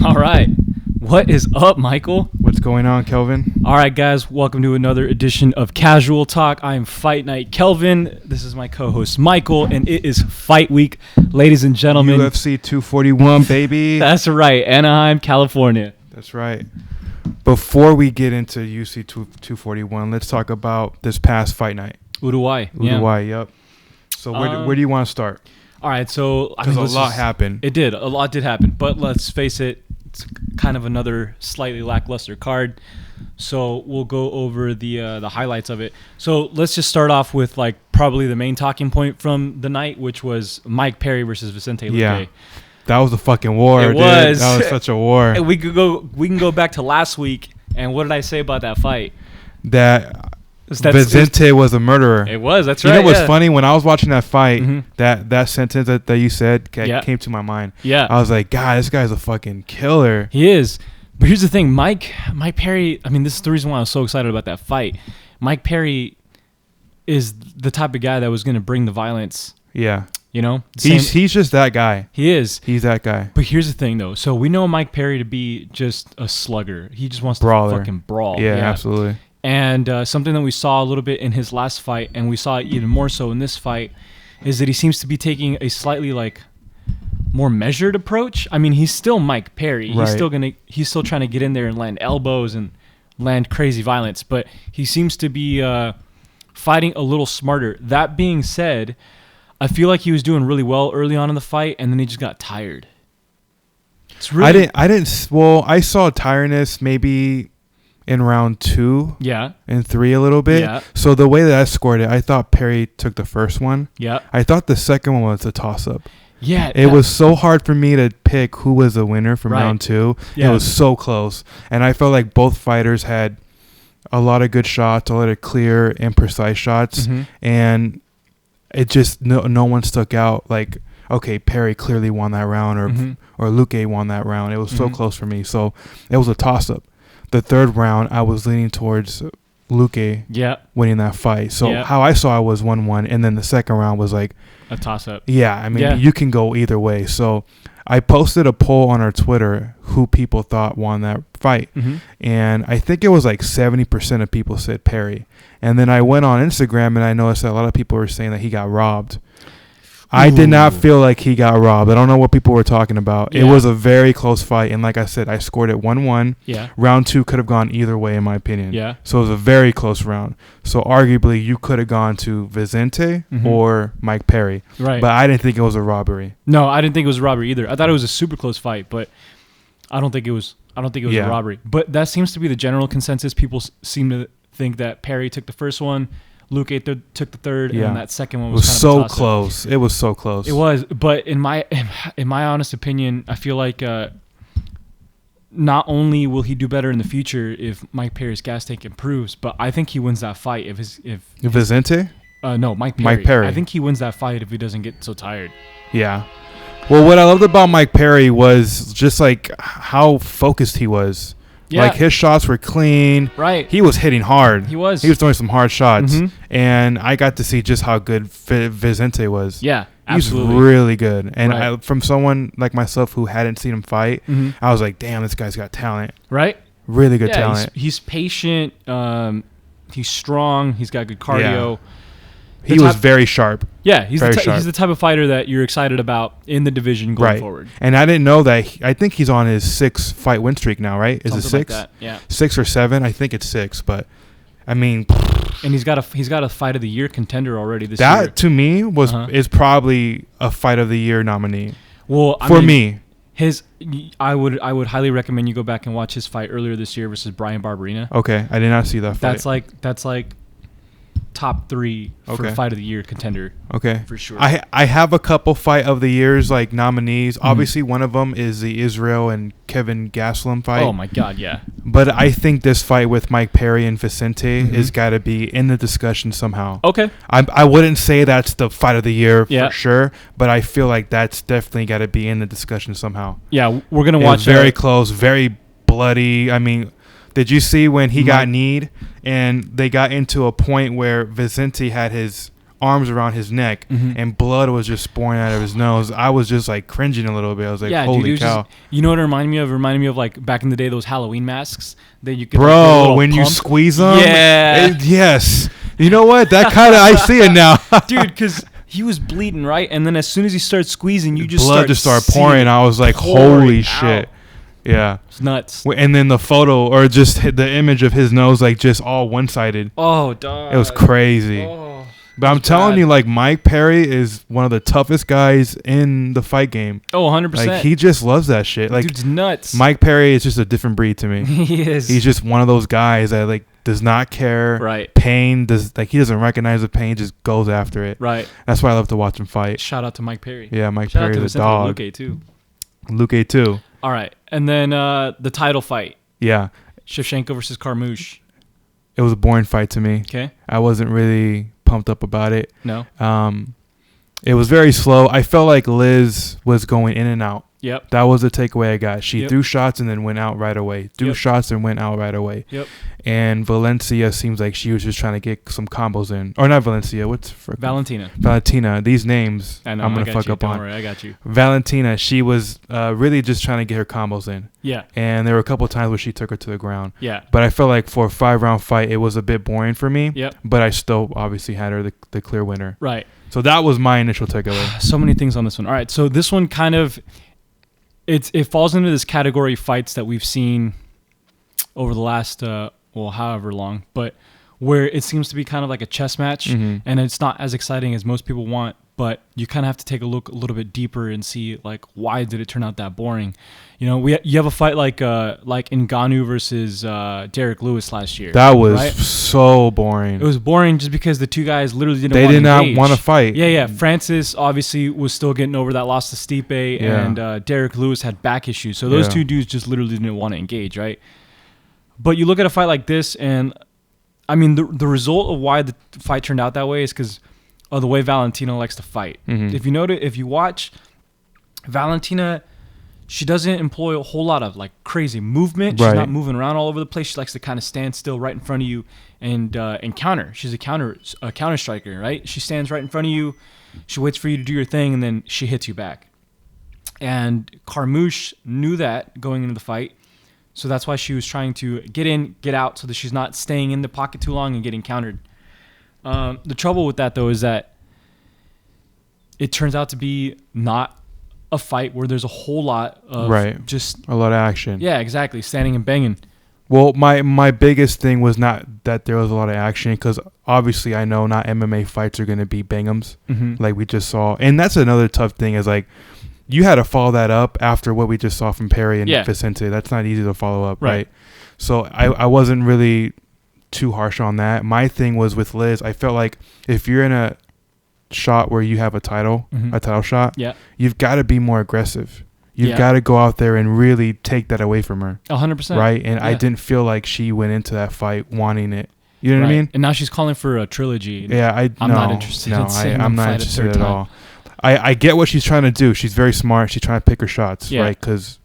All right. What is up, Michael? What's going on, Kelvin? All right, guys. Welcome to another edition of Casual Talk. I am Fight Night Kelvin. This is my co-host, Michael, and it is Fight Week, ladies and gentlemen. UFC 241, baby. That's right. Anaheim, California. That's right. Before we get into UFC 241, let's talk about this past fight night. Uruguay. Yep. So where do you want to start? All right. So because a lot happened. It did. A lot did happen. But let's face it, it's kind of another slightly lackluster card. So we'll go over the highlights of it. So let's just start off with like probably the main talking point from the night, which was Mike Perry versus Vicente Luque. Yeah. That was a fucking war, dude. Was. That was such a war. We can go back to last week, and what did I say about that fight? That Vicente was a murderer. It was. That's right. You know what's funny? When I was watching that fight, Mhm. that sentence that you said came to my mind. Yeah. I was like, God, this guy's a fucking killer. He is. But here's the thing, Mike Perry. I mean, this is the reason why I was so excited about that fight. Mike Perry is the type of guy that was going to bring the violence. Yeah. You know, he's just that guy. He is. He's that guy. But here's the thing, though. So we know Mike Perry to be just a slugger. He just wants Brawler. to fucking brawl. Yeah, absolutely. And something that we saw a little bit in his last fight, and we saw it even more so in this fight, is that he seems to be taking a slightly like more measured approach. I mean, he's still Mike Perry. Right. He's still trying to get in there and land elbows and land crazy violence. But he seems to be fighting a little smarter. That being said, I feel like he was doing really well early on in the fight, and then he just got tired. It's really I saw tiredness maybe in round 2 and 3 a little bit. Yeah. So the way that I scored it, I thought Perry took the first one. Yeah. I thought the second one was a toss-up. Yeah. It was so hard for me to pick who was the winner from Right. round 2. Yeah. It was so close. And I felt like both fighters had a lot of good shots, a lot of clear and precise shots. Mhm. And it just no one stuck out like, okay, Perry clearly won that round or Luque won that round. It was so close for me. So it was a toss-up. The third round, I was leaning towards Luque winning that fight. So how I saw it was 1-1, and then the second round was like a toss-up. Yeah, I mean, you can go either way. So I posted a poll on our Twitter who people thought won that fight. And I think it was like 70% of people said Perry. And then I went on Instagram and I noticed that a lot of people were saying that he got robbed. I did not feel like he got robbed. I don't know what people were talking about. It was a very close fight. And like I said, I scored it 1-1. Yeah. Round 2 could have gone either way, in my opinion. Yeah. So it was a very close round. So arguably, you could have gone to Vicente or Mike Perry. Right. But I didn't think it was a robbery. No, I didn't think it was a robbery either. I thought it was a super close fight, but I don't think it was a robbery. But that seems to be the general consensus. People seem to think that Perry took the first one, Luque took the third, and that second one was kind so of a toss-up. close. It was so close. It was, but in my honest opinion, I feel like not only will he do better in the future if Mike Perry's gas tank improves, but I think he wins that fight if Vicente? No, Mike Perry. Mike Perry. I think he wins that fight if he doesn't get so tired. Yeah. Well, what I loved about Mike Perry was just like how focused he was. Yeah. Like his shots were clean. Right. He was hitting hard. He was throwing some hard shots. And I got to see just how good Vicente was. Yeah, absolutely. He's really good. And Right. from someone like myself who hadn't seen him fight, I was like, damn, this guy's got talent. Right? Really good talent. He's patient. He's strong. He's got good cardio. Yeah. He was very sharp. Yeah, he's very sharp. He's the type of fighter that you're excited about in the division going forward. And I didn't know that. I think he's on his 6 fight win streak now, right? Is it 6? Like that. Yeah. 6 or 7? I think it's 6. But I mean, and he's got a fight of the year contender already this year. That to me is probably a fight of the year nominee. Well, for me, I would highly recommend you go back and watch his fight earlier this year versus Brian Barberena. Okay, I did not see that fight. That's like top 3 for fight of the year contender. Okay, for sure. I have a couple fight of the years like nominees. Obviously, one of them is the Israel and Kevin Gastelum fight. Oh my God, yeah. But I think this fight with Mike Perry and Vicente has got to be in the discussion somehow. Okay. I wouldn't say that's the fight of the year for sure, but I feel like that's definitely got to be in the discussion somehow. Yeah, we're gonna watch. Very close, very bloody. I mean, did you see when he got kneed and they got into a point where Vicente had his arms around his neck, and blood was just pouring out of his nose. I was just like cringing a little bit. I was like, holy cow. You know what it reminded me of? It reminded me of like back in the day, those Halloween masks that you could Bro, when you squeeze them. Yeah. Yes. You know what? That kind of, I see it now. Dude, because he was bleeding, right? And then as soon as he started squeezing, you just blood just started pouring. I was like, holy shit. Yeah. It's nuts. And then the photo, or just the image of his nose, like just all one-sided. Oh, dog. It was crazy. Oh, but I'm telling you, like, Mike Perry is one of the toughest guys in the fight game. Oh, 100%. Like, he just loves that shit. Like, dude's nuts. Mike Perry is just a different breed to me. He is. He's just one of those guys that, like, does not care. Right. Pain, he doesn't recognize the pain, just goes after it. Right. That's why I love to watch him fight. Shout out to Mike Perry. Yeah, Mike Shout Perry is a dog. Luque, too. Luque, too. All right. And then the title fight. Yeah. Shevchenko versus Carmouche. It was a boring fight to me. Okay. I wasn't really pumped up about it. No. It was very slow. I felt like Liz was going in and out. Yep. That was the takeaway I got. She threw shots and then went out right away. Threw shots and went out right away. Yep. And Valencia seems like she was just trying to get some combos in. Or not Valencia. Valentina. Valentina. These names I know, I'm going to fuck up on. Don't worry, I got you. Valentina, she was really just trying to get her combos in. Yeah. And there were a couple of times where she took her to the ground. Yeah. But I felt like for a 5-round fight, it was a bit boring for me. Yep. But I still obviously had her the clear winner. Right. So that was my initial takeaway. So many things on this one. All right. So this one kind of... It falls into this category of fights that we've seen over the last, however long, but where it seems to be kind of like a chess match, and it's not as exciting as most people want, but you kind of have to take a look a little bit deeper and see, like, why did it turn out that boring? You know, you have a fight like Ngannou versus Derek Lewis last year. That was so boring. It was boring just because the two guys literally did not want to fight. Yeah. Francis obviously was still getting over that loss to Stipe, and Derek Lewis had back issues. So those two dudes just literally didn't want to engage, right? But you look at a fight like this, and I mean, the result of why the fight turned out that way is because of the way Valentina likes to fight. If you watch Valentina, she doesn't employ a whole lot of like crazy movement. She's not moving around all over the place. She likes to kind of stand still right in front of you and counter. She's a counter striker, right? She stands right in front of you. She waits for you to do your thing, and then she hits you back. And Carmouche knew that going into the fight, so that's why she was trying to get in, get out, so that she's not staying in the pocket too long and getting countered. The trouble with that, though, is that it turns out to be not a fight where there's a whole lot of just a lot of action. Yeah, exactly. Standing and banging. Well, my biggest thing was not that there was a lot of action, because obviously I know not MMA fights are going to be bangums like we just saw. And that's another tough thing, is like you had to follow that up after what we just saw from Perry and Vicente. That's not easy to follow up, right? So I wasn't really too harsh on that. My thing was with Liz, I felt like if you're in a shot where you have a title shot, you've got to be more aggressive. You've got to go out there and really take that away from her. 100%. Right? And I didn't feel like she went into that fight wanting it. You know what I mean? And now she's calling for a trilogy. Yeah, I'm not interested in seeing I'm not interested at all. I get what she's trying to do. She's very smart. She's trying to pick her shots, right? Because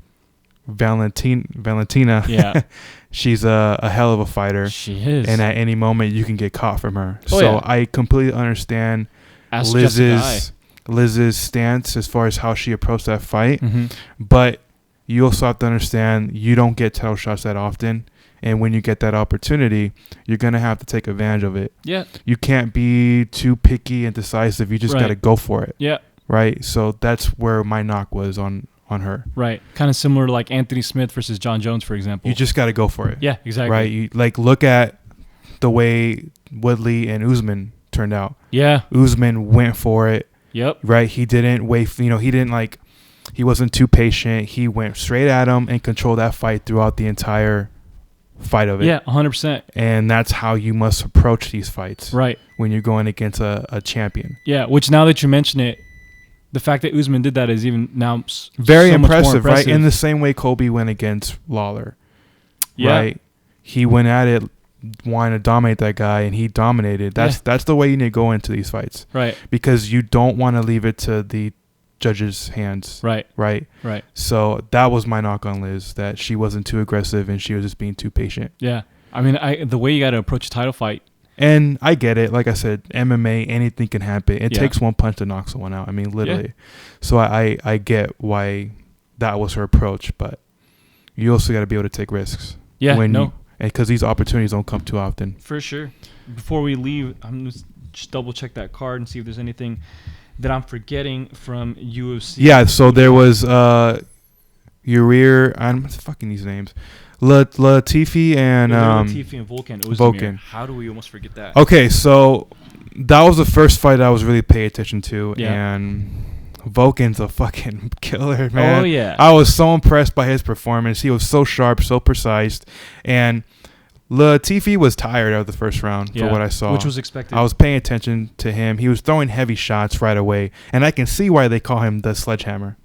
Valentina, she's a hell of a fighter. She is. And at any moment, you can get caught from her. Oh, so I completely understand Liz's stance as far as how she approached that fight. But you also have to understand, you don't get title shots that often. And when you get that opportunity, you're going to have to take advantage of it. Yeah. You can't be too picky and decisive. You just got to go for it. Yeah. Right? So that's where my knock was on her. Right. Kind of similar to like Anthony Smith versus Jon Jones, for example. You just got to go for it. Yeah, exactly. Right? You look at the way Woodley and Usman turned out. Yeah. Usman went for it. Yep. Right? He didn't wait. He wasn't too patient. He went straight at him and controlled that fight throughout the entire fight of it. Yeah, 100%. And that's how you must approach these fights. Right. When you're going against a champion. Yeah, which now that you mention it, the fact that Usman did that is even now very impressive, right? In the same way Kobe went against Lawler. Yeah. Right? He went at it wanting to dominate that guy, and he dominated. That's the way you need to go into these fights. Right. Because you don't want to leave it to the judges' hands. Right. Right. Right. So that was my knock on Liz, that she wasn't too aggressive and she was just being too patient. Yeah. I mean, the way you got to approach a title fight, And I get it. Like I said, MMA, anything can happen. It takes one punch to knock someone out. I mean, literally. Yeah. So I get why that was her approach, but you also got to be able to take risks. Yeah, because these opportunities don't come too often. For sure. Before we leave, I'm going to just double check that card and see if there's anything that I'm forgetting from UFC. Yeah, so there was Ilir, I'm fucking these names. Latifi and Latifi and Volkan Oezdemir. How do we almost forget that? Okay, so that was the first fight I was really paying attention to, and Volkan's a fucking killer, man. Oh yeah, I was so impressed by his performance. He was so sharp, so precise, and Latifi was tired of the first round for what I saw, which was expected. I was paying attention to him. He was throwing heavy shots right away, and I can see why they call him the sledgehammer.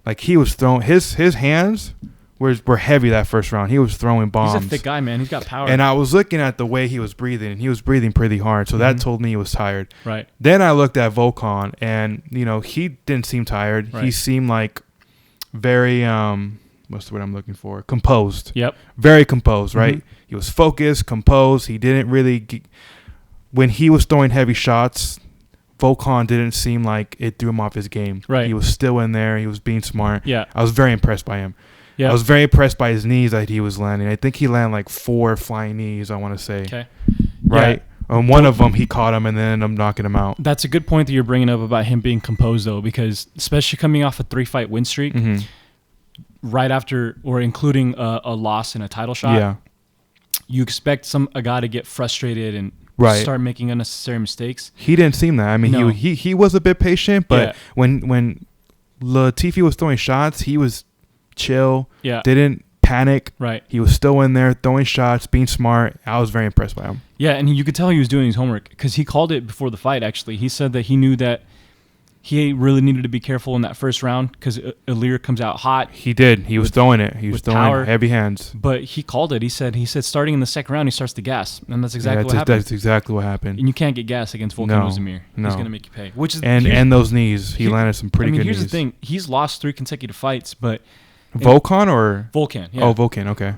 Like he was throwing his hands were heavy that first round. He was throwing bombs. He's a thick guy, man. He's got power. And I was looking at the way he was breathing, and he was breathing pretty hard. So that told me he was tired. Right. Then I looked at Volkan, and he didn't seem tired. Right. He seemed like very what's the word I'm looking for? Composed. Yep. Very composed, right? He was focused, composed. He didn't really when he was throwing heavy shots, Volkan didn't seem like it threw him off his game. Right. He was still in there. He was being smart. Yeah. I was very impressed by him. Yeah. I was very impressed by his knees that he was landing. I think he landed like 4 flying knees, I want to say. Okay. Right? Yeah. And one of them, he caught him and then ended up knocking him out. That's a good point that you're bringing up about him being composed, though, because especially coming off a 3-fight win streak, right after or including a loss in a title shot, you expect a guy to get frustrated and start making unnecessary mistakes. He didn't seem that. I mean, he was a bit patient, but when Latifi was throwing shots, he was chill, didn't panic. Right. He was still in there throwing shots, being smart. I was very impressed by him. Yeah, and you could tell he was doing his homework because he called it before the fight, actually. He said that he knew that he really needed to be careful in that first round because Ilir comes out hot. He did. He was throwing it. He was throwing power, heavy hands. But he called it. He said starting in the second round, he starts to gas. And that's exactly what happened. That's exactly what happened. And you can't get gas against Volkan Oezdemir. No. He's going to make you pay. And those knees. He landed some pretty good knees. Here's the thing. He's lost 3 consecutive fights, but... Volkan or? Volkan, yeah. Oh, Volkan, okay.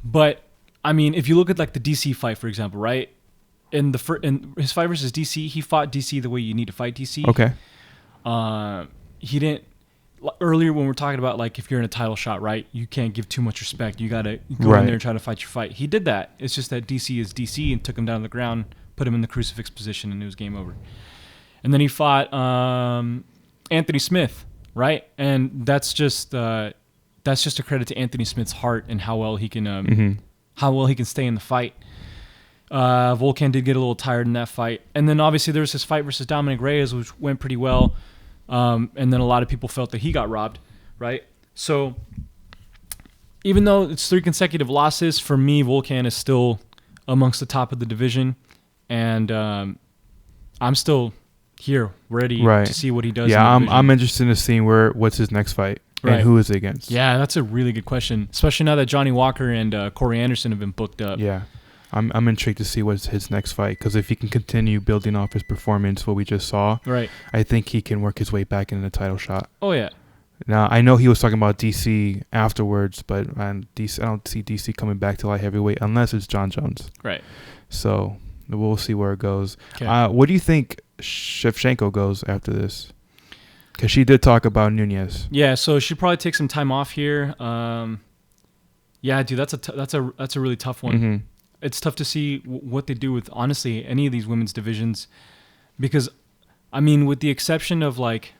But, I mean, if you look at like the DC fight, for example, right? In his fight versus DC, he fought DC the way you need to fight DC. Okay. He didn't... Earlier when we were talking about like if you're in a title shot, right? You can't give too much respect. You got to go in there and try to fight your fight. He did that. It's just that DC is DC and took him down to the ground, put him in the crucifix position, and it was game over. And then he fought Anthony Smith. Right, and that's just a credit to Anthony Smith's heart and how well he can stay in the fight. Volkan did get a little tired in that fight, and then obviously there was his fight versus Dominic Reyes, which went pretty well, and then a lot of people felt that he got robbed. Right, so even though it's 3 consecutive losses, for me, Volkan is still amongst the top of the division, and I'm still here, ready to see what he does. Yeah, I'm interested in seeing what's his next fight and who is it against. Yeah, that's a really good question, especially now that Johnny Walker and Corey Anderson have been booked up. Yeah, I'm intrigued to see what's his next fight because if he can continue building off his performance, what we just saw, I think he can work his way back into the title shot. Oh yeah. Now I know he was talking about DC afterwards, but I don't see DC coming back to light heavyweight unless it's Jon Jones. Right. So we'll see where it goes. Okay. What do you think Shevchenko goes after this? Because she did talk about Nunez. Yeah, so she'd probably take some time off here. Yeah, dude, that's a really tough one. Mm-hmm. It's tough to see what they do with honestly any of these women's divisions, because, I mean, with the exception of like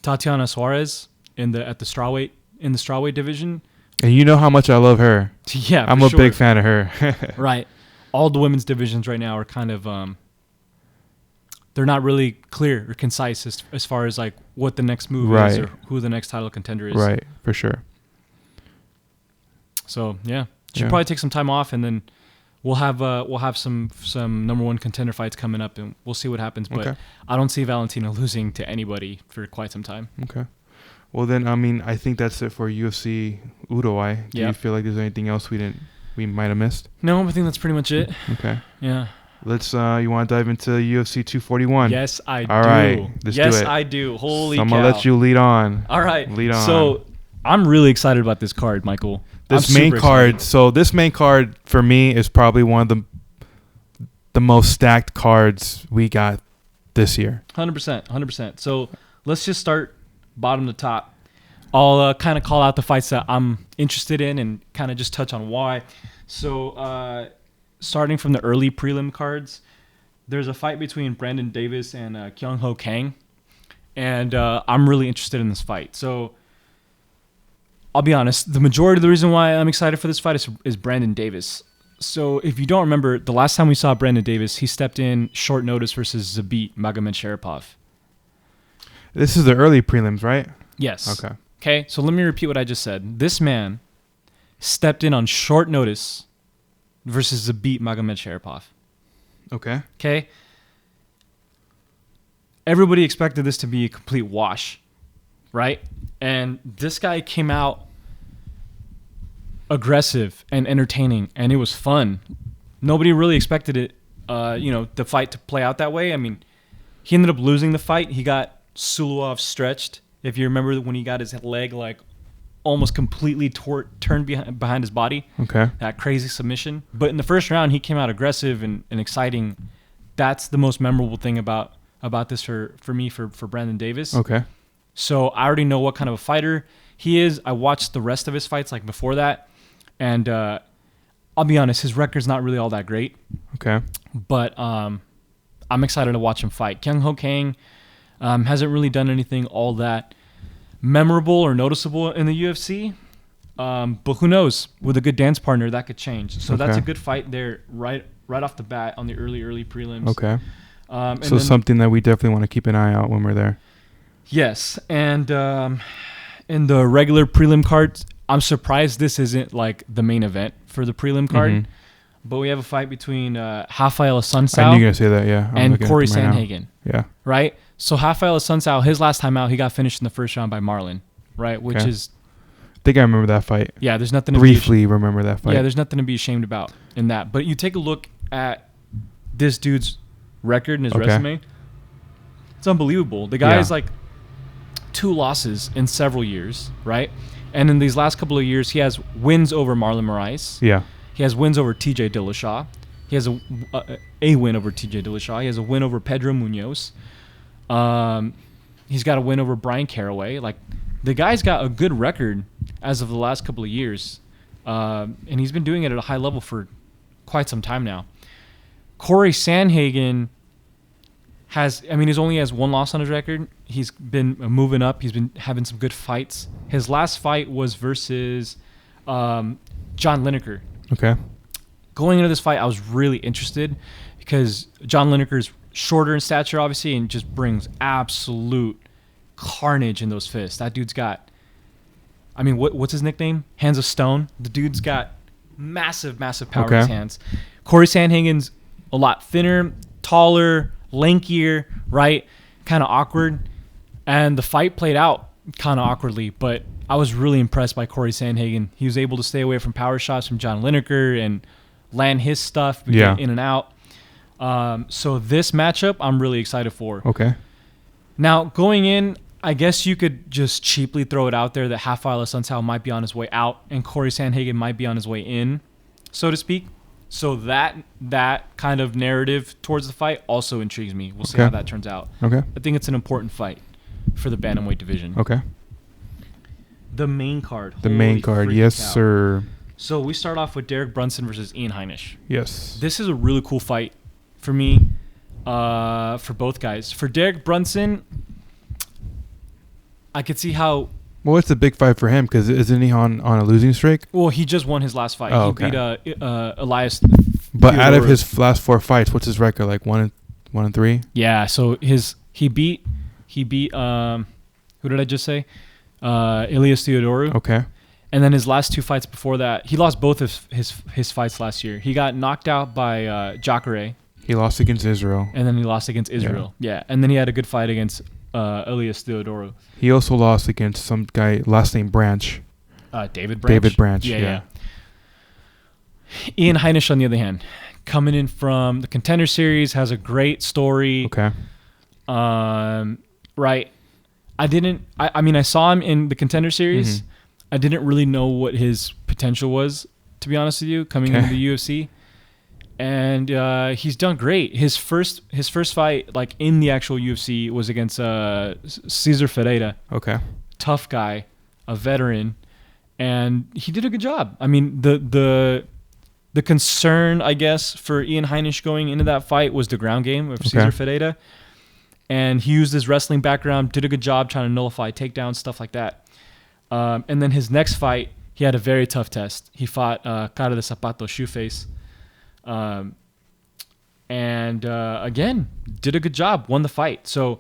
Tatiana Suarez in the strawweight division. And you know how much I love her. Yeah, I'm a big fan of her. Right. All the women's divisions right now are kind of they're not really clear or concise as far as like what the next move is or who the next title contender is. Right, for sure. So yeah, she'll probably take some time off, and then we'll have some number 1 contender fights coming up, and we'll see what happens. But I don't see Valentina losing to anybody for quite some time. Okay. Well then, I mean, I think that's it for UFC Uruguay. Do you feel like there's anything else we might have missed? No, I think that's pretty much it. Okay. Yeah. Let's. You want to dive into UFC 241? Yes, I do. All right. Let's do it. Yes, I do. Holy cow. I'm gonna let you lead on. All right. Lead on. So I'm really excited about this card, Michael. This main card. So this main card for me is probably one of the most stacked cards we got this year. 100%. So let's just start bottom to top. I'll kind of call out the fights that I'm interested in and kind of just touch on why. So starting from the early prelim cards, there's a fight between Brandon Davis and Kyung Ho Kang. And I'm really interested in this fight. So I'll be honest, the majority of the reason why I'm excited for this fight is Brandon Davis. So if you don't remember, the last time we saw Brandon Davis, he stepped in short notice versus Zabit Magomedsharipov. This is the early prelims, right? Yes. Okay, so let me repeat what I just said. This man stepped in on short notice versus Zabit Magomedsharipov. Okay? Everybody expected this to be a complete wash, right? And this guy came out aggressive and entertaining, and it was fun. Nobody really expected it, the fight to play out that way. I mean, he ended up losing the fight. He got Sulov stretched. If you remember when he got his leg like almost completely turned behind his body. Okay. That crazy submission. But in the first round, he came out aggressive and exciting. That's the most memorable thing about this for me for Brandon Davis. Okay. So I already know what kind of a fighter he is. I watched the rest of his fights like before that. And I'll be honest, his record's not really all that great. Okay. But I'm excited to watch him fight. Kyung Ho Kang hasn't really done anything all that memorable or noticeable in the UFC. But who knows? With a good dance partner, that could change. So that's a good fight there right off the bat on the early prelims. Okay. So something that we definitely want to keep an eye out when we're there. Yes. And in the regular prelim cards, I'm surprised this isn't like the main event for the prelim card. Mm-hmm. But we have a fight between Rafael Assunção. I knew you were going to say that, yeah. And Corey Sandhagen. Yeah. Right? So Rafael Assunção, his last time out, he got finished in the first round by Marlon, right? Which is... I think I remember that fight. Yeah, there's nothing to briefly remember that fight. Yeah, there's nothing to be ashamed about in that. But you take a look at this dude's record and his resume. It's unbelievable. The guy is like 2 losses in several years, right? And in these last couple of years, he has wins over Marlon Moraes. Yeah. He has wins over TJ Dillashaw. He has a win over TJ Dillashaw. He has a win over Pedro Munoz. He's got a win over Brian Caraway. Like, the guy's got a good record as of the last couple of years. And he's been doing it at a high level for quite some time now. Corey Sandhagen he only has 1 loss on his record. He's been moving up. He's been having some good fights. His last fight was versus John Lineker. Okay. Going into this fight, I was really interested because John Lineker is shorter in stature, obviously, and just brings absolute carnage in those fists. That dude's got, what's his nickname? Hands of Stone. The dude's got massive power in his hands. Corey Sandhagen's a lot thinner, taller, lankier, right? Kind of awkward. And the fight played out kind of awkwardly, but I was really impressed by Corey Sandhagen. He was able to stay away from power shots from John Lineker and land his stuff in and out. So this matchup, I'm really excited for. Okay. Now, going in, I guess you could just cheaply throw it out there that Rafael Assunção might be on his way out and Corey Sandhagen might be on his way in, so to speak. So that kind of narrative towards the fight also intrigues me. We'll see how that turns out. Okay. I think it's an important fight for the bantamweight division. Okay. The main card. The main card, yes, sir. So we start off with Derek Brunson versus Ian Heinisch. Yes. This is a really cool fight for me, for both guys. For Derek Brunson, I could see how... Well, it's a big fight for him because isn't he on a losing streak? Well, he just won his last fight. He beat Elias. But out of his last 4 fights, what's his record? Like 1-3? Yeah. So he beat who did I just say? Elias Theodorou. Okay. And then his last 2 fights before that, he lost both of his fights last year. He got knocked out by Jacare. He lost against Israel. And then he lost against Israel. Yeah. And then he had a good fight against Elias Theodorou. He also lost against some guy, last name Branch. David Branch. David Branch, yeah. Ian Heinisch, on the other hand, coming in from the Contender Series, has a great story. Okay. Right. I saw him in the Contender Series. Mm-hmm. I didn't really know what his potential was, to be honest with you, coming into the UFC. And he's done great. His first fight, like in the actual UFC, was against Cesar Ferreira. Okay. Tough guy, a veteran, and he did a good job. I mean, the concern, I guess, for Ian Heinisch going into that fight was the ground game of Cesar Ferreira. And he used his wrestling background, did a good job trying to nullify takedowns, stuff like that. And then his next fight, he had a very tough test. He fought Cara de Zapato, Shoeface. Again, did a good job, won the fight. So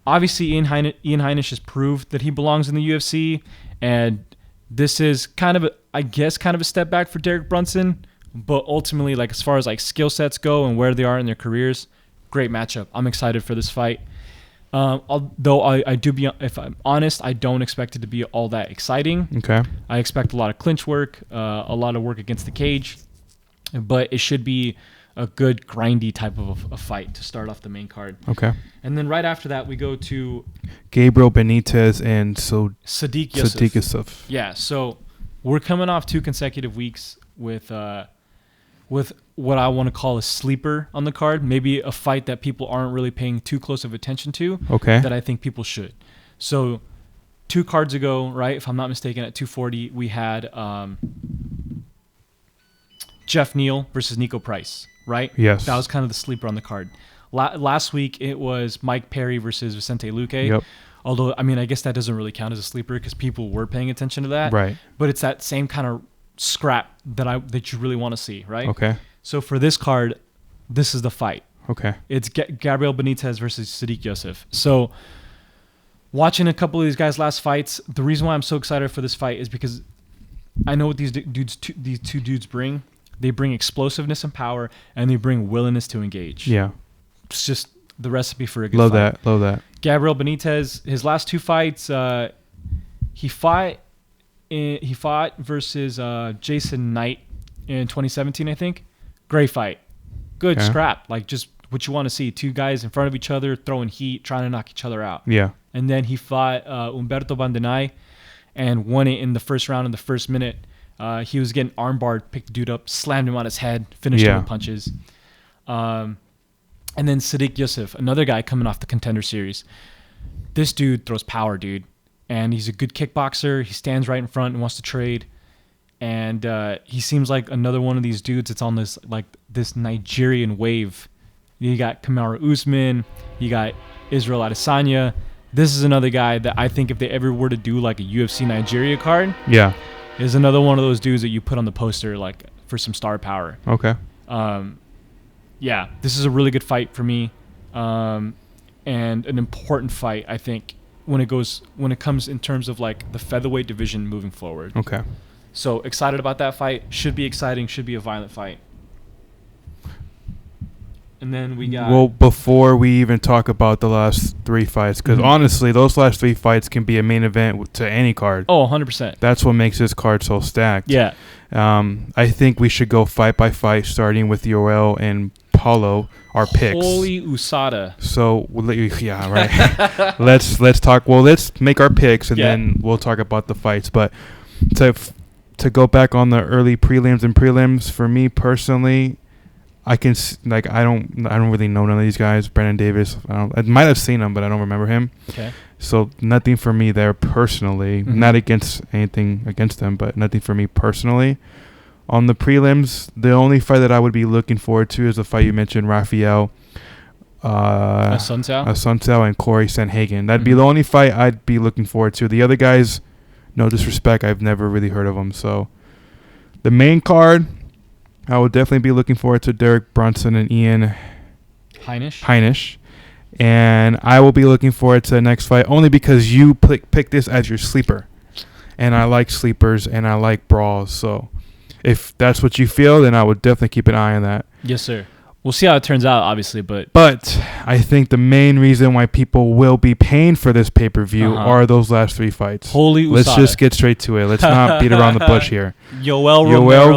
obviously Ian Heinisch has proved that he belongs in the UFC, and this is kind of a step back for Derek Brunson, but ultimately, like, as far as like skill sets go and where they are in their careers, great matchup. I'm excited for this fight. Although if I'm honest, I don't expect it to be all that exciting. Okay. I expect a lot of clinch work, a lot of work against the cage, but it should be a good grindy type of a fight to start off the main card. Okay. And then right after that, we go to Gabriel Benitez and Sadiq Youssef. Yeah, so we're coming off 2 consecutive weeks with what I want to call a sleeper on the card, maybe a fight that people aren't really paying too close of attention to, that I think people should. So 2 cards ago, right, if I'm not mistaken, at 240, we had Jeff Neal versus Nico Price, right? Yes. That was kind of the sleeper on the card. Last week, it was Mike Perry versus Vicente Luque. Yep. Although, I mean, I guess that doesn't really count as a sleeper because people were paying attention to that. Right. But it's that same kind of scrap that you really want to see, right? Okay. So for this card, this is the fight. Okay. It's Gabriel Benitez versus Sadiq Youssef. So watching a couple of these guys' last fights, the reason why I'm so excited for this fight is because I know what these two dudes bring. They bring explosiveness and power, and they bring willingness to engage. Yeah. It's just the recipe for a good fight. Love that. Gabriel Benitez, his last 2 fights, he fought versus Jason Knight in 2017, I think. Great fight. Good scrap. Like, just what you want to see. 2 guys in front of each other, throwing heat, trying to knock each other out. Yeah. And then he fought Humberto Bandenay and won it in the first round in the first minute. He was getting armbarred, picked the dude up, slammed him on his head, finished him with punches. And then Sadiq Youssef, another guy coming off the Contender Series. This dude throws power, dude. And he's a good kickboxer. He stands right in front and wants to trade. And he seems like another one of these dudes that's on this Nigerian wave. You got Kamaru Usman. You got Israel Adesanya. This is another guy that I think if they ever were to do like a UFC Nigeria card, is another one of those dudes that you put on the poster like for some star power. Okay. Yeah, this is a really good fight for me, and an important fight, I think, when it comes in terms of like the featherweight division moving forward. Okay. So excited about that fight. Should be exciting. Should be a violent fight. And then we got... Well, before we even talk about the last 3 fights, because honestly, those last 3 fights can be a main event to any card. Oh, 100%. That's what makes this card so stacked. Yeah. I think we should go fight by fight, starting with Yoel and Paulo, our picks. Holy USADA. So, yeah, right. Let's talk. Well, let's make our picks, and then we'll talk about the fights. But to go back on the early prelims, for me personally... I don't really know none of these guys. Brandon Davis, I might have seen him, but I don't remember him. Okay. So nothing for me there personally. Not against anything against them, but nothing for me personally. On the prelims, the only fight that I would be looking forward to is the fight you mentioned, Rafael Assunção and Corey Sanhagen. That'd be the only fight I'd be looking forward to. The other guys, no disrespect, I've never really heard of them. So the main card, I would definitely be looking forward to Derek Brunson and Ian Heinisch. And I will be looking forward to the next fight only because you pick this as your sleeper. And I like sleepers and I like brawls. So if that's what you feel, then I would definitely keep an eye on that. Yes, sir. We'll see how it turns out, obviously. But I think the main reason why people will be paying for this pay-per-view are those last 3 fights. Holy USADA. Let's just get straight to it. Let's not beat around the bush here. Yoel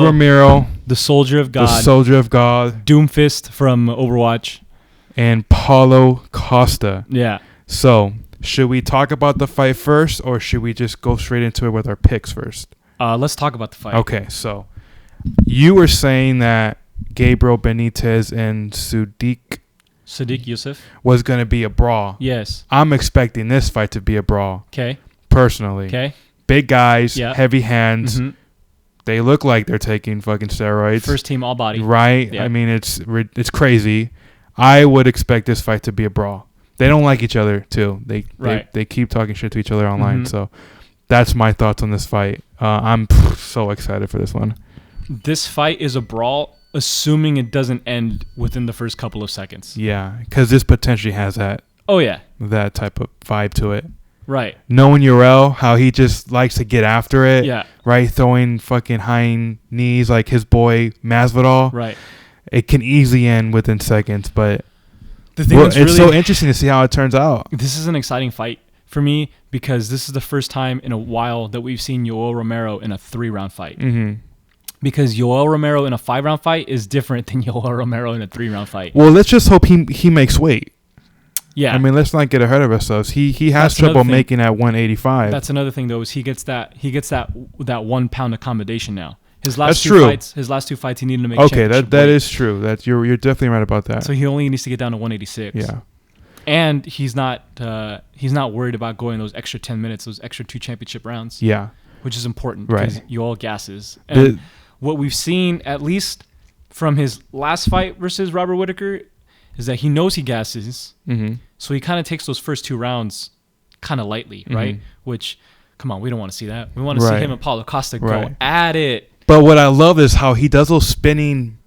Romero. The Soldier of God. Doomfist from Overwatch. And Paulo Costa. Yeah. So, Should we talk about the fight first, or should we just go straight into it with our picks first? Let's talk about the fight. Okay, so you were saying that Gabriel Benitez and Sadiq Youssef was going to be a brawl. Yes. I'm expecting this fight to be a brawl. Okay. Personally. Okay. Big guys, Yeah. heavy hands. Mm-hmm. They look like they're taking fucking steroids. First team all body. Right? Yeah. I mean, it's crazy. I would expect this fight to be a brawl. They don't like each other, too. They keep talking shit to each other online. Mm-hmm. So that's my thoughts on this fight. I'm so excited for this one. This fight is a brawl, assuming it doesn't end within the first couple of seconds. Yeah, because this potentially has that type of vibe to it. Right. Knowing Uriel, how he just likes to get after it. Yeah. Right? Throwing fucking high knees like his boy Masvidal. Right. It can easily end within seconds, but it's so interesting to see how it turns out. This is an exciting fight for me because this is the first time in a while that we've seen Yoel Romero in a 3-round fight. Mm-hmm. Because Yoel Romero in a 5-round fight is different than Yoel Romero in a 3-round fight. Well, let's just hope he makes weight. Yeah. I mean, let's not get ahead of ourselves. He has trouble making at 185. That's another thing though, is he gets that 1 pound accommodation now. His last two fights he needed to make. Okay, that is true. That you're definitely right about that. So he only needs to get down to 186. Yeah. And he's not worried about going those extra 10 minutes, those extra 2 championship rounds. Yeah. Which is important right. because you all gases. And what we've seen, at least from his last fight versus Robert Whittaker, is that he knows he gasses. Mm-hmm. So he kind of takes those first 2 rounds kind of lightly, right? Mm-hmm. Which, come on, we don't want to see that. We want to see him and Paulo Costa go at it. But what I love is how he does those spinning,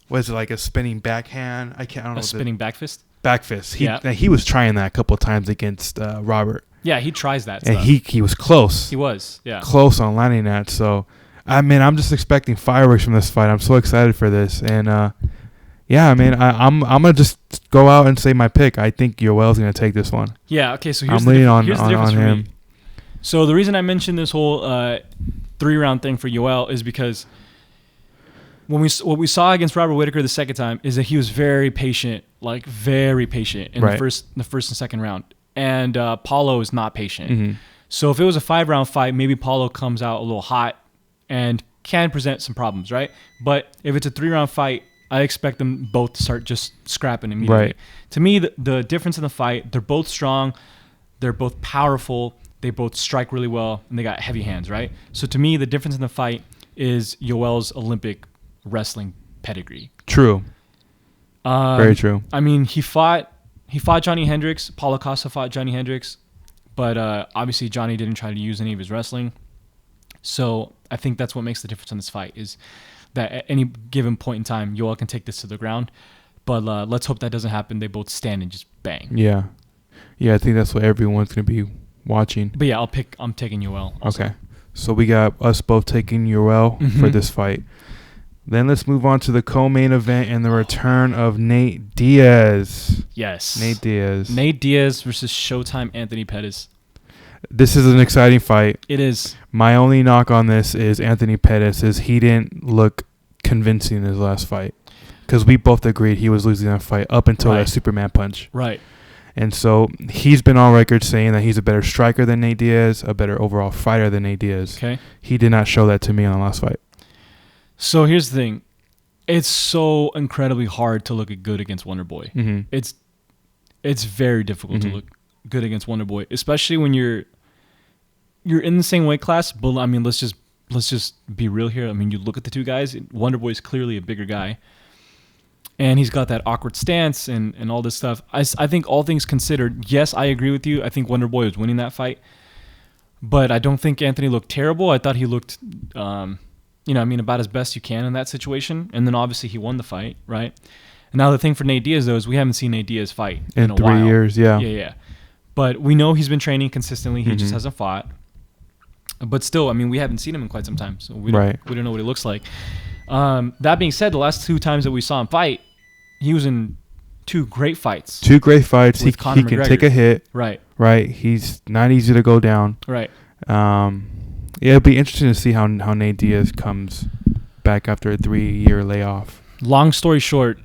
what is it, like a spinning backhand? I don't know. A spinning back fist? Back fist. He was trying that a couple of times against Robert. Yeah, he tries that and stuff. he was close. He was, yeah. Close on landing that. So, I mean, I'm just expecting fireworks from this fight. I'm so excited for this. And, yeah, I mean, I'm going to just go out and say my pick. I think Yoel's going to take this one. Yeah, okay, so here's the difference for him. Me. So the reason I mentioned this whole 3-round thing for Yoel is because what we saw against Robert Whittaker the second time is that he was very patient in the first and second round. And Paulo is not patient. Mm-hmm. So if it was a 5-round fight, maybe Paulo comes out a little hot and can present some problems, right? But if it's a 3-round fight, I expect them both to start just scrapping immediately. Right. To me, the difference in the fight, they're both strong, they're both powerful, they both strike really well, and they got heavy hands, right? So to me, the difference in the fight is Yoel's Olympic wrestling pedigree. True. Very true. I mean, he fought Johnny Hendricks. Paulo Costa fought Johnny Hendricks, but obviously Johnny didn't try to use any of his wrestling. So I think that's what makes the difference in this fight is that at any given point in time, Yoel can take this to the ground. But let's hope that doesn't happen. They both stand and just bang. Yeah. Yeah, I think that's what everyone's going to be watching. But yeah, I'm taking Yoel also. Okay. So we got us both taking Yoel for this fight. Then let's move on to the co-main event and the return of Nate Diaz. Yes. Nate Diaz versus Showtime Anthony Pettis. This is an exciting fight. It is. My only knock on this is Anthony Pettis is he didn't look convincing in his last fight. Because we both agreed he was losing that fight up until that Superman punch. Right. And so he's been on record saying that he's a better striker than Nate Diaz, a better overall fighter than Nate Diaz. Okay. He did not show that to me on the last fight. So here's the thing. It's so incredibly hard to look good against Wonderboy. Mm-hmm. It's very difficult to look good against Wonderboy, especially when you're in the same weight class. But I mean, let's just be real here. I mean, you look at the two guys. Wonderboy is clearly a bigger guy, and he's got that awkward stance and all this stuff. I think all things considered, yes, I agree with you. I think Wonderboy was winning that fight, but I don't think Anthony looked terrible. I thought he looked, about as best you can in that situation. And then obviously he won the fight, right? And now the thing for Nate Diaz, though, is we haven't seen Nate Diaz fight in a 3 while. years, yeah. Yeah. But we know he's been training consistently. He just hasn't fought. But still, I mean, we haven't seen him in quite some time, so we don't know what he looks like. That being said, the last 2 times that we saw him fight, he was in 2 great fights. 2 great fights. He can take a hit. Right. He's not easy to go down. Right. It'll be interesting to see how Nate Diaz comes back after a 3-year layoff. Long story short,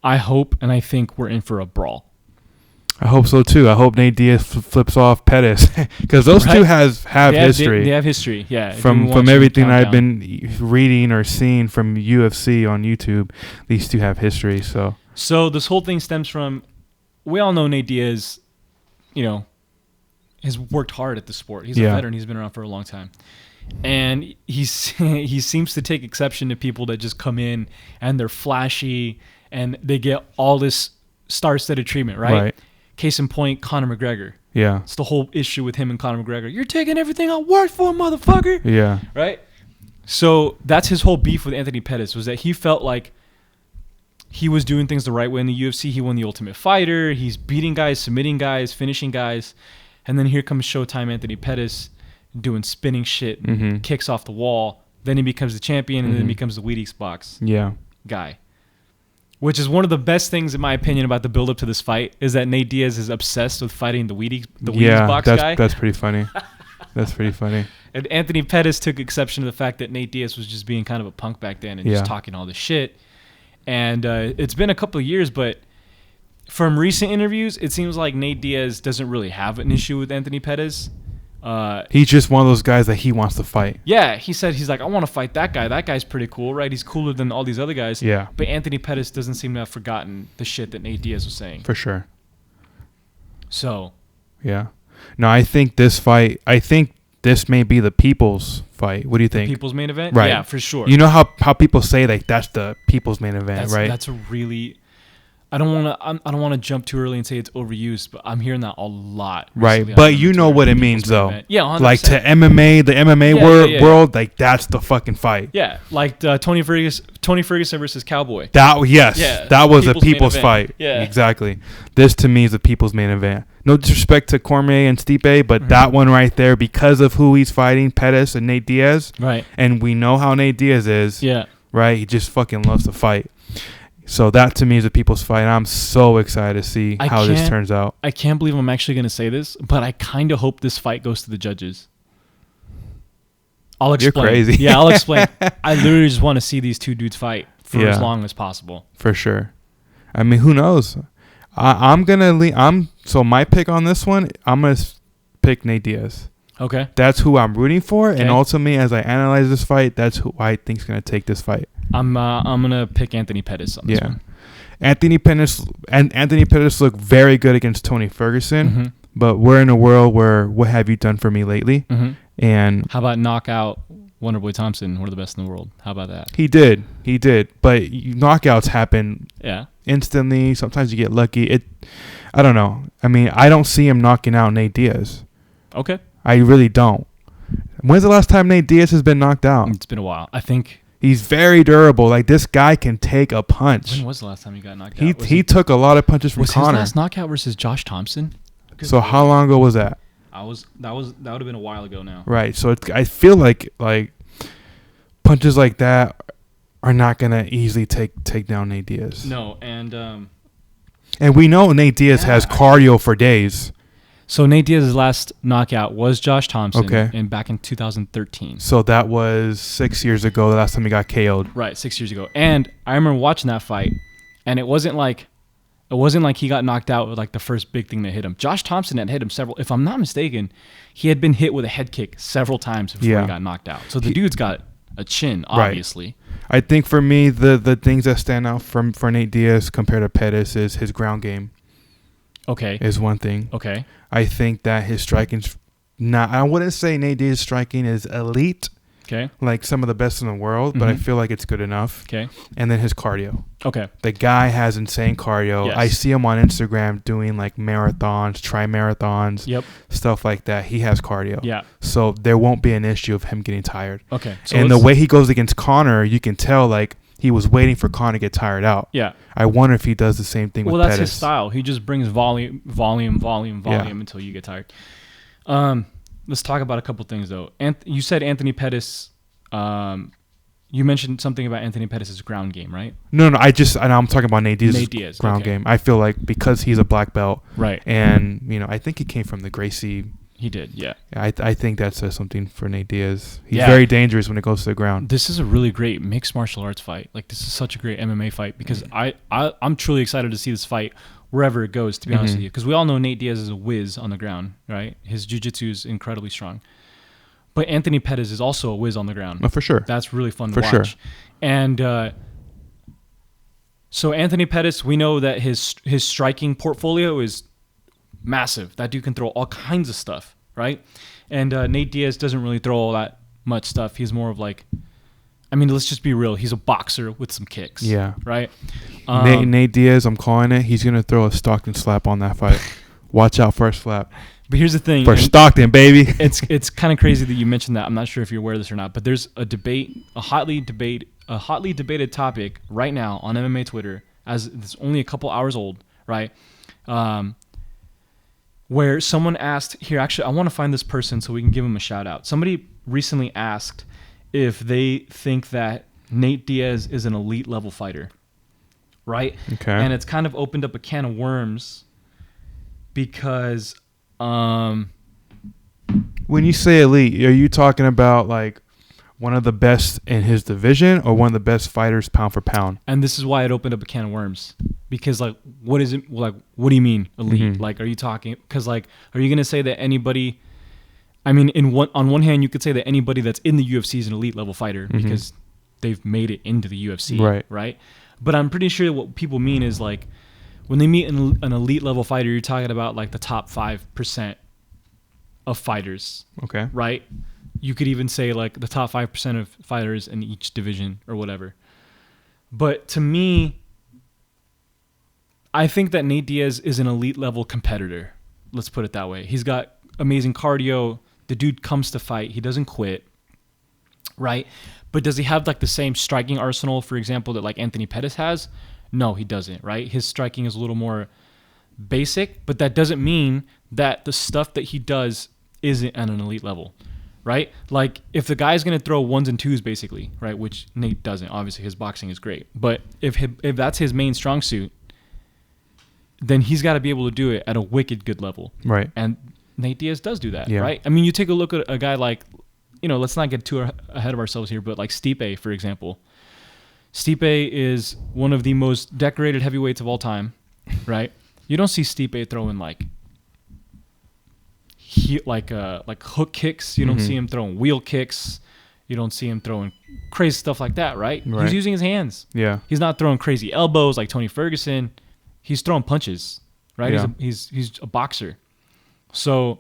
I hope and I think we're in for a brawl. I hope so too. I hope Nate Diaz flips off Pettis because those two have history. They have history. Yeah. From everything I've been reading or seeing from UFC on YouTube, these two have history. So this whole thing stems from, we all know Nate Diaz, has worked hard at the sport. He's a veteran. He's been around for a long time. And he seems to take exception to people that just come in and they're flashy and they get all this star-studded treatment, right? Case in point, Conor McGregor. Yeah. It's the whole issue with him and Conor McGregor. You're taking everything I worked for, motherfucker. Yeah. Right? So that's his whole beef with Anthony Pettis, was that he felt like he was doing things the right way in the UFC. He won the Ultimate Fighter. He's beating guys, submitting guys, finishing guys. And then here comes Showtime Anthony Pettis doing spinning shit, kicks off the wall. Then he becomes the champion and then becomes the Wheaties box guy. Which is one of the best things, in my opinion, about the build-up to this fight, is that Nate Diaz is obsessed with fighting the Wheaties box guy. That's pretty funny. That's pretty funny. And Anthony Pettis took exception to the fact that Nate Diaz was just being kind of a punk back then and just talking all this shit. And it's been a couple of years, but from recent interviews, it seems like Nate Diaz doesn't really have an issue with Anthony Pettis. He's just one of those guys that he wants to fight. Yeah, he's like, I want to fight that guy. That guy's pretty cool, right? He's cooler than all these other guys. Yeah. But Anthony Pettis doesn't seem to have forgotten the shit that Nate Diaz was saying. For sure. So. Yeah. No, I think this may be the people's fight. What do you think? The people's main event? Right. Yeah, for sure. You know how people say like that's the people's main event, right? That's a really... I don't want to jump too early and say it's overused, but I'm hearing that a lot. Right, but you know what it means though. Event. Yeah, 100%. Like to MMA, the MMA world, like that's the fucking fight. Yeah, like Tony Ferguson versus Cowboy. That was a people's fight. Yeah, exactly. This to me is the people's main event. No disrespect to Cormier and Stipe, but that one right there, because of who he's fighting, Pettis and Nate Diaz. Right. And we know how Nate Diaz is. Yeah. Right. He just fucking loves to fight. So that to me is a people's fight. I'm so excited to see how this turns out. I can't believe I'm actually going to say this, but I kind of hope this fight goes to the judges. I'll explain. You're crazy. Yeah, I'll explain. I literally just want to see these two dudes fight for as long as possible. For sure. I mean, who knows? I'm gonna so my pick on this one, I'm gonna pick Nate Diaz. Okay. That's who I'm rooting for, and ultimately, as I analyze this fight, that's who I think is gonna take this fight. I'm gonna pick Anthony Pettis on this one. Anthony Pettis looked very good against Tony Ferguson, but we're in a world where what have you done for me lately? And how about knockout Wonderboy Thompson, one of the best in the world? How about that? He did, but knockouts happen instantly. Sometimes you get lucky. I don't know. I mean, I don't see him knocking out Nate Diaz. Okay. I really don't. When's the last time Nate Diaz has been knocked out? It's been a while. I think he's very durable. Like, this guy can take a punch. When was the last time he got knocked out? He took a lot of punches from Conor. Was his last knockout versus Josh Thompson? So how long ago was that? That would have been a while ago now. Right. So I feel like punches like that are not gonna easily take down Nate Diaz. No, and we know Nate Diaz has cardio for days. So Nate Diaz's last knockout was Josh Thompson back in 2013. So that was 6 years ago, the last time he got KO'd. Right, 6 years ago. And I remember watching that fight, and it wasn't like he got knocked out with like the first big thing that hit him. Josh Thompson had hit him several, if I'm not mistaken, he had been hit with a head kick several times before he got knocked out. So the dude's got a chin, obviously. Right. I think for me, the things that stand out for Nate Diaz compared to Pettis is his ground game. Okay. Is one thing. Okay. I think that his striking's not, I wouldn't say Nate Diaz's striking is elite. Okay. Like some of the best in the world, but I feel like it's good enough. Okay. And then his cardio. Okay. The guy has insane cardio. Yes. I see him on Instagram doing like marathons, tri-marathons, stuff like that. He has cardio. Yeah. So there won't be an issue of him getting tired. Okay. So and the way he goes against Conor, you can tell like he was waiting for Conor to get tired out. Yeah. I wonder if he does the same thing with Pettis. Well, that's his style. He just brings volume until you get tired. Let's talk about a couple things, though. You said Anthony Pettis. You mentioned something about Anthony Pettis' ground game, right? No. I'm talking about Nate Diaz's ground game. I feel like because he's a black belt. Right. And, I think he came from the Gracie. He did, yeah. I think that says something for Nate Diaz. He's very dangerous when it goes to the ground. This is a really great mixed martial arts fight. Like, this is such a great MMA fight because I'm truly excited to see this fight. wherever it goes, to be honest with you. Because we all know Nate Diaz is a whiz on the ground, right? His jiu-jitsu is incredibly strong. But Anthony Pettis is also a whiz on the ground. Oh, for sure. That's really fun to watch. For sure. And so Anthony Pettis, we know that his striking portfolio is massive. That dude can throw all kinds of stuff, right? And Nate Diaz doesn't really throw all that much stuff. He's more of like, I mean, let's just be real. He's a boxer with some kicks. Yeah. Right? Nate Diaz, I'm calling it. He's going to throw a Stockton slap on that fight. Watch out for a slap. But here's the thing. For Stockton, baby. It's kind of crazy that you mentioned that. I'm not sure if you're aware of this or not, but there's a hotly debated topic right now on MMA Twitter, as it's only a couple hours old, right? Where someone asked, here, actually, I want to find this person so we can give him a shout out. Somebody recently asked if they think that Nate Diaz is an elite level fighter, right? Okay. And it's kind of opened up a can of worms because when you say elite, are you talking about like one of the best in his division or one of the best fighters pound for pound? And this is why it opened up a can of worms, because like, what is it? Like, what do you mean elite? Like, are you talking, because like, are you going to say that anybody, I mean, on one hand, you could say that anybody that's in the UFC is an elite level fighter because they've made it into the UFC, right? But I'm pretty sure what people mean is like, when they meet an elite level fighter, you're talking about like the top 5% of fighters. Okay. Right? You could even say like the top 5% of fighters in each division or whatever. But to me, I think that Nate Diaz is an elite level competitor. Let's put it that way. He's got amazing cardio. The dude comes to fight. He doesn't quit. Right? But does he have like the same striking arsenal, for example, that like Anthony Pettis has? No, he doesn't, right? His striking is a little more basic, but that doesn't mean that the stuff that he does isn't at an elite level, right? Like, if the guy's going to throw ones and twos, basically, right, which Nate doesn't. Obviously, his boxing is great. But if that's his main strong suit, then he's got to be able to do it at a wicked good level. Right. And Nate Diaz does do that, right? I mean, you take a look at a guy like, let's not get too ahead of ourselves here, but like Stipe, for example. Stipe is one of the most decorated heavyweights of all time, right? You don't see Stipe throwing like hook kicks. You don't see him throwing wheel kicks. You don't see him throwing crazy stuff like that, right? He's using his hands. Yeah. He's not throwing crazy elbows like Tony Ferguson. He's throwing punches, right? Yeah. He's a boxer. So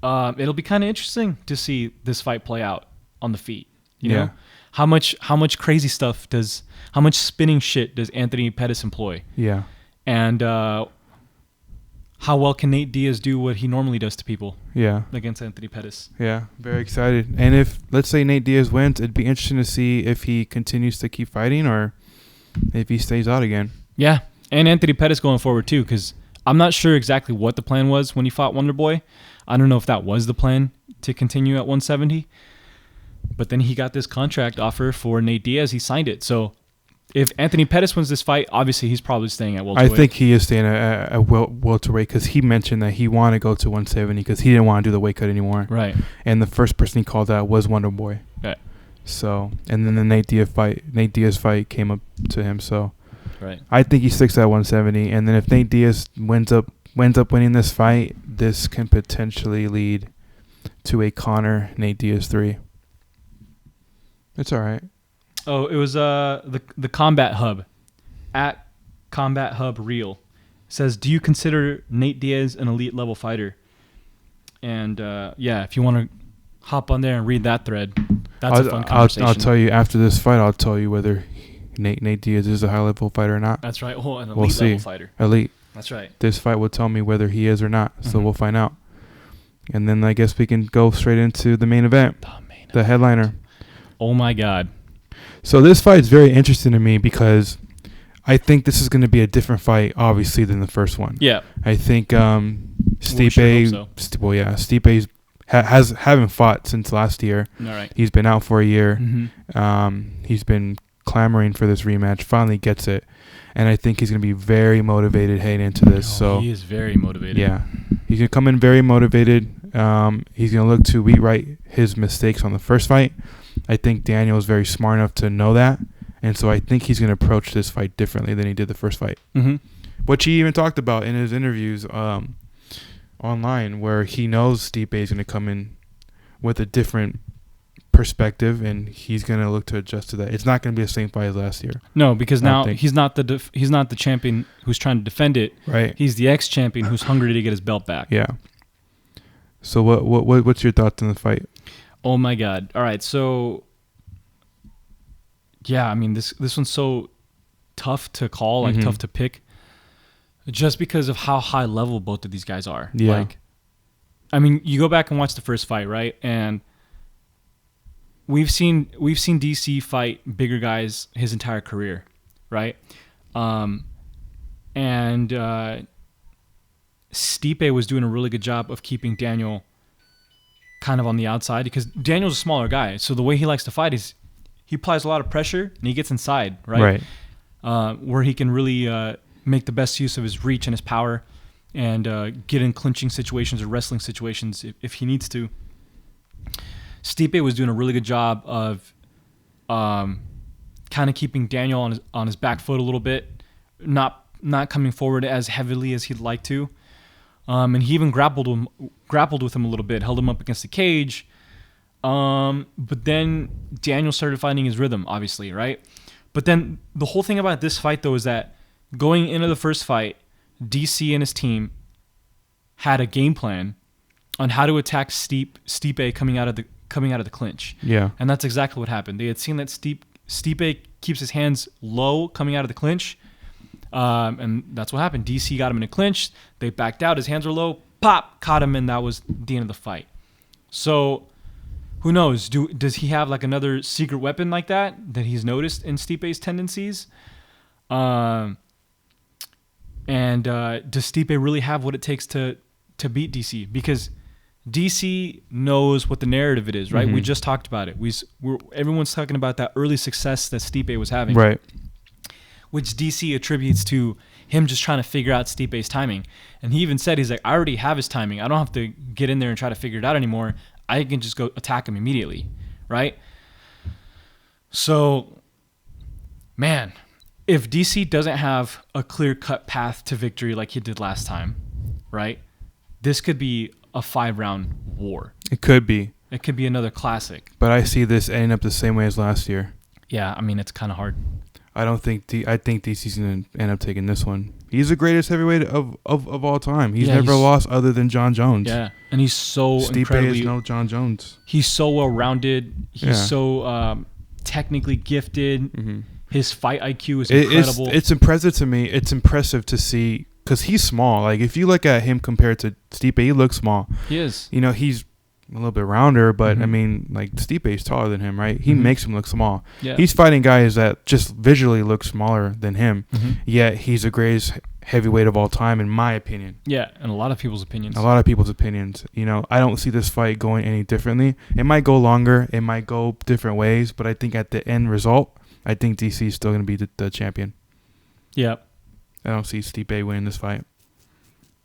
it'll be kind of interesting to see this fight play out on the feet. You know? How much crazy stuff how much spinning shit does Anthony Pettis employ? Yeah. And how well can Nate Diaz do what he normally does to people? Yeah. Against Anthony Pettis. Yeah. Very excited. And if, let's say Nate Diaz wins, it'd be interesting to see if he continues to keep fighting or if he stays out again. Yeah. And Anthony Pettis going forward too, because I'm not sure exactly what the plan was when he fought Wonder Boy. I don't know if that was the plan to continue at 170. But then he got this contract offer for Nate Diaz. He signed it. So if Anthony Pettis wins this fight, obviously he's probably staying at welterweight. I think he is staying at welterweight because he mentioned that he wanted to go to 170 because he didn't want to do the weight cut anymore. Right. And the first person he called out was Wonder Boy. Right. So, and then the Nate Diaz fight came up to him. So, right. I think he sticks at 170. And then if Nate Diaz winds up winning this fight, this can potentially lead to a Conor Nate Diaz 3. It's all right. Oh, it was the Combat Hub at Combat Hub Real says, "Do you consider Nate Diaz an elite level fighter?" And if you want to hop on there and read that thread, that's a fun conversation. I'll tell you after this fight. I'll tell you whether Nate Diaz is a high level fighter or not. That's right. Oh, an elite level fighter. Elite. That's right. This fight will tell me whether he is or not. So we'll find out. And then I guess we can go straight into the main event, the headliner. Oh my God. So this fight is very interesting to me because I think this is going to be a different fight, obviously, than the first one. Yeah. I think Stipe haven't fought since last year. All right. He's been out for a year. He's been clamoring for this rematch. Finally gets it. And I think he's going to be very motivated heading into this. He is very motivated. Yeah. He's going to come in very motivated. He's going to look to rewrite his mistakes on the first fight. I think Daniel is very smart enough to know that. And so I think he's going to approach this fight differently than he did the first fight. which he even talked about in his interviews online, where he knows Stipe is going to come in with a different perspective, and he's going to look to adjust to that. It's not going to be the same fight as last year. No, because now he's not the champion who's trying to defend it. Right. He's the ex-champion who's hungry to get his belt back. Yeah. So what's your thoughts on the fight? Oh my God! All right, so yeah, I mean this one's so tough to call, like tough to pick, just because of how high level both of these guys are. Yeah. Like, I mean, you go back and watch the first fight, right? And we've seen DC fight bigger guys his entire career, right? And Stipe was doing a really good job of keeping Daniel kind of on the outside, because Daniel's a smaller guy. So the way he likes to fight is he applies a lot of pressure and he gets inside, right? Where he can really make the best use of his reach and his power and get in clinching situations or wrestling situations if he needs to. Stipe was doing a really good job of kind of keeping Daniel on his back foot a little bit, not coming forward as heavily as he'd like to. And he even grappled with him a little bit, held him up against the cage. But then Daniel started finding his rhythm, obviously, right? But then the whole thing about this fight, though, is that going into the first fight, DC and his team had a game plan on how to attack Stipe coming out of the clinch. Yeah. And that's exactly what happened. They had seen that Stipe keeps his hands low coming out of the clinch. And that's what happened. DC got him in a clinch. They backed out. His hands were low. Pop! Caught him, and that was the end of the fight. So, who knows? Does he have like another secret weapon like that he's noticed in Stipe's tendencies? And does Stipe really have what it takes to beat DC? Because DC knows what the narrative it is, right? We just talked about it. Everyone's talking about that early success that Stipe was having. Right. Which DC attributes to him just trying to figure out Stipe's timing. And he even said, he's like, I already have his timing. I don't have to get in there and try to figure it out anymore. I can just go attack him immediately, right? So, man, if DC doesn't have a clear-cut path to victory like he did last time, right, this could be a 5-round war. It could be. It could be another classic. But I see this ending up the same way as last year. Yeah, I mean, it's kind of hard. I think DC's going to end up taking this one. He's the greatest heavyweight of all time. He's never lost other than Jon Jones. Yeah, and he's so Stipe incredibly... is no Jon Jones. He's so well-rounded. He's so technically gifted. His fight IQ is incredible. It's impressive to me. It's impressive to see, because he's small. Like, if you look at him compared to Stipe, he looks small. He is. You know, he's a little bit rounder, but I mean, like, Stipe is taller than him, right? He makes him look small. Yeah. He's fighting guys that just visually look smaller than him, yet he's the greatest heavyweight of all time, in my opinion. Yeah, and a lot of people's opinions. You know, I don't see this fight going any differently. It might go longer. It might go different ways, but I think at the end result, I think DC is still going to be the champion. Yeah. I don't see Stipe winning this fight.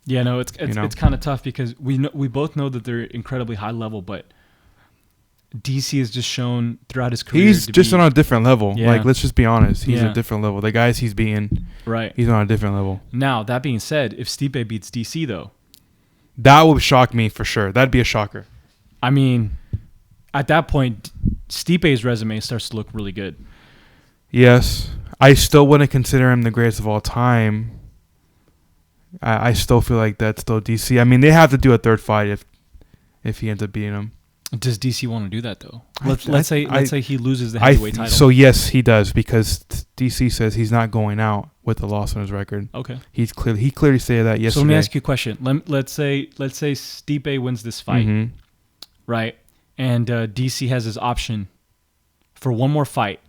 Yeah, no, it's kind of tough because we both know that they're incredibly high level, but DC has just shown throughout his career he's just on a different level. Yeah. Like, let's just be honest, he's a different level. The guys he's beating, right? He's on a different level. Now, that being said, if Stipe beats DC, though, that would shock me for sure. That'd be a shocker. I mean, at that point, Stipe's resume starts to look really good. Yes, I still wouldn't consider him the greatest of all time. I still feel like that's still DC. I mean, they have to do a third fight if he ends up beating him. Does DC want to do that though? Let's say he loses the heavyweight title. So yes, he does, because DC says he's not going out with a loss on his record. Okay. He clearly stated that yesterday. So let me ask you a question. Let's say Stipe wins this fight, right? And DC has his option for one more fight.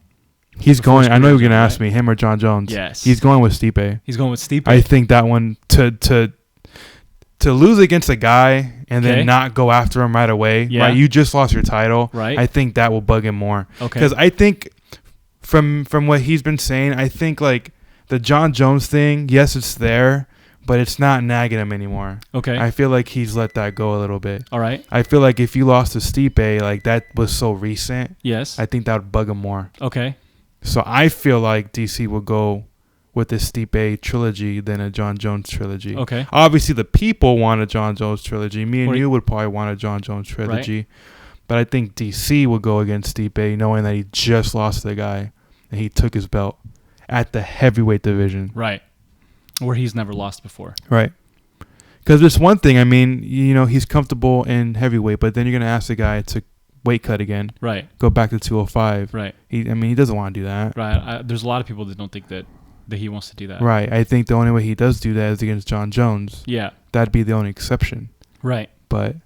He's going. I know you're gonna ask me him or Jon Jones. Yes. He's going with Stipe. He's going with Stipe. I think that one to lose against a guy and then not go after him right away. Yeah. Right. You just lost your title. Right. I think that will bug him more. Okay. Because I think from what he's been saying, I think like the Jon Jones thing. Yes, it's there, but it's not nagging him anymore. Okay. I feel like he's let that go a little bit. All right. I feel like if you lost to Stipe, like that was so recent. Yes. I think that would bug him more. Okay. So I feel like DC will go with this Stipe trilogy than a Jon Jones trilogy. Okay. Obviously, the people want a Jon Jones trilogy. Me and Or- you would probably want a Jon Jones trilogy. But I think DC would go against Stipe, knowing that he just lost to the guy and he took his belt at the heavyweight division. Right. Where he's never lost before. Right. Because there's one thing, I mean, you know, he's comfortable in heavyweight, but then you're going to ask the guy to weight cut again. Right. Go back to 205. Right. He doesn't want to do that. Right. There's a lot of people that don't think that he wants to do that. Right. I think the only way he does do that is against Jon Jones. Yeah. That'd be the only exception. Right. But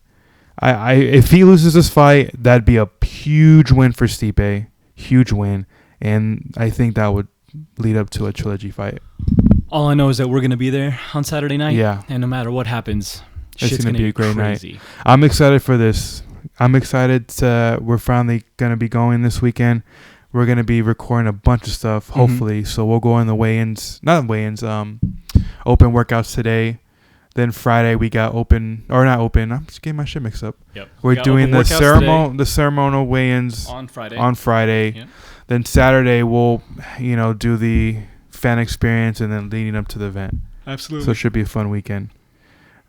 I if he loses this fight, that'd be a huge win for Stipe. Huge win. And I think that would lead up to a trilogy fight. All I know is that we're going to be there on Saturday night. Yeah. And no matter what happens, It's shit's gonna going to be a great crazy. night. I'm excited for this. I'm excited. We're finally going to be going this weekend. We're going to be recording a bunch of stuff, hopefully. So we'll go in the open workouts today. Then Friday we got I'm just getting my shit mixed up. Yep. We're doing the ceremonial weigh-ins on Friday. Yep. Then Saturday we'll, do the fan experience and then leading up to the event. Absolutely. So it should be a fun weekend.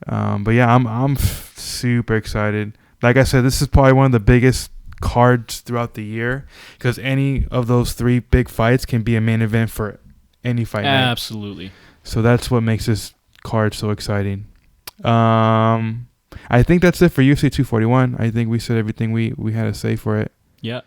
But yeah, I'm super excited. Like I said, this is probably one of the biggest cards throughout the year because any of those 3 big fights can be a main event for any fight night. Absolutely. So that's what makes this card so exciting. I think that's it for UFC 241. I think we said everything we had to say for it. Yeah.